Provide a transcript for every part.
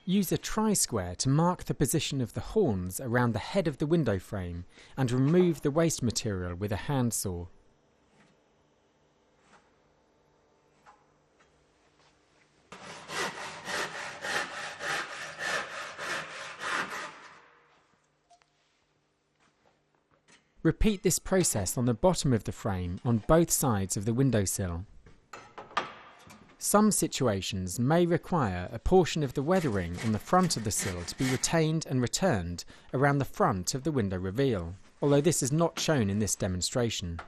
Use a tri-square to mark the position of the horns around the head of the window frame and remove the waste material with a handsaw. Repeat this process on the bottom of the frame on both sides of the windowsill. Some situations may require a portion of the weathering on the front of the sill to be retained and returned around the front of the window reveal, although this is not shown in this demonstration.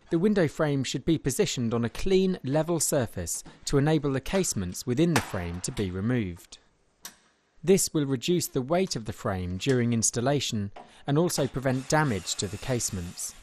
The window frame should be positioned on a clean, level surface to enable the casements within the frame to be removed. This will reduce the weight of the frame during installation and also prevent damage to the casements.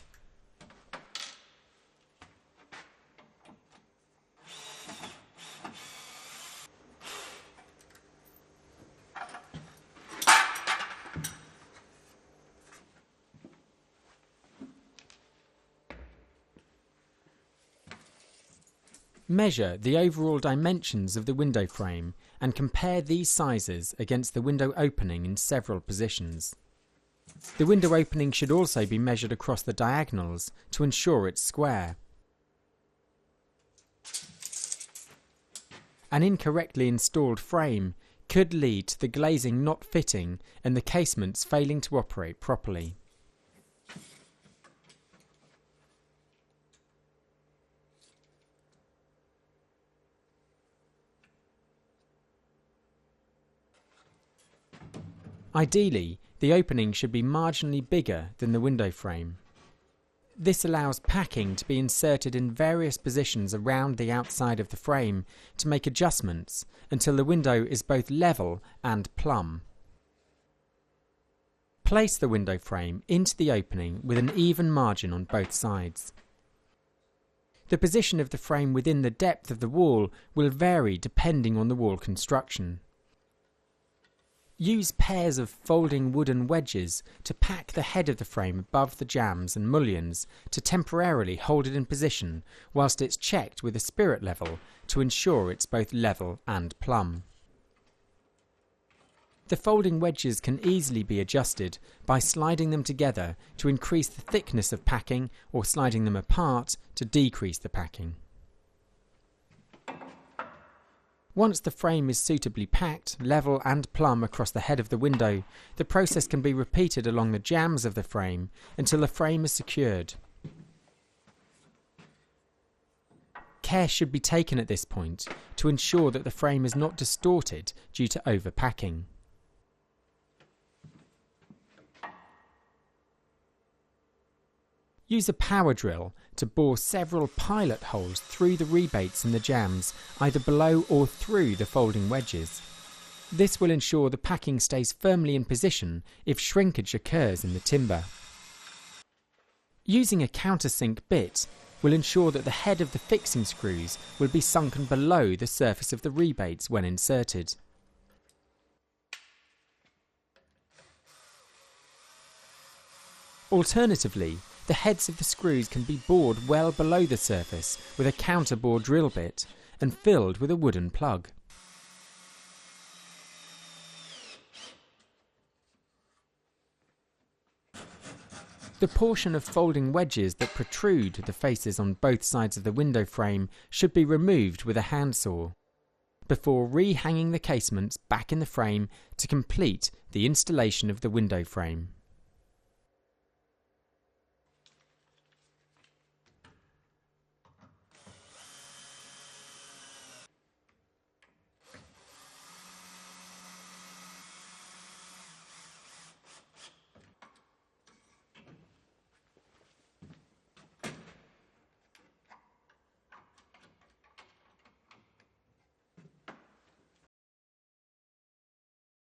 Measure the overall dimensions of the window frame and compare these sizes against the window opening in several positions. The window opening should also be measured across the diagonals to ensure it's square. An incorrectly installed frame could lead to the glazing not fitting and the casements failing to operate properly. Ideally, the opening should be marginally bigger than the window frame. This allows packing to be inserted in various positions around the outside of the frame to make adjustments until the window is both level and plumb. Place the window frame into the opening with an even margin on both sides. The position of the frame within the depth of the wall will vary depending on the wall construction. Use pairs of folding wooden wedges to pack the head of the frame above the jambs and mullions to temporarily hold it in position whilst it's checked with a spirit level to ensure it's both level and plumb. The folding wedges can easily be adjusted by sliding them together to increase the thickness of packing or sliding them apart to decrease the packing. Once the frame is suitably packed, level and plumb across the head of the window, the process can be repeated along the jambs of the frame until the frame is secured. Care should be taken at this point to ensure that the frame is not distorted due to overpacking. Use a power drill to bore several pilot holes through the rebates in the jambs, either below or through the folding wedges. This will ensure the packing stays firmly in position if shrinkage occurs in the timber. Using a countersink bit will ensure that the head of the fixing screws will be sunken below the surface of the rebates when inserted. Alternatively, the heads of the screws can be bored well below the surface with a counterbore drill bit and filled with a wooden plug. The portion of folding wedges that protrude the faces on both sides of the window frame should be removed with a handsaw, before re-hanging the casements back in the frame to complete the installation of the window frame.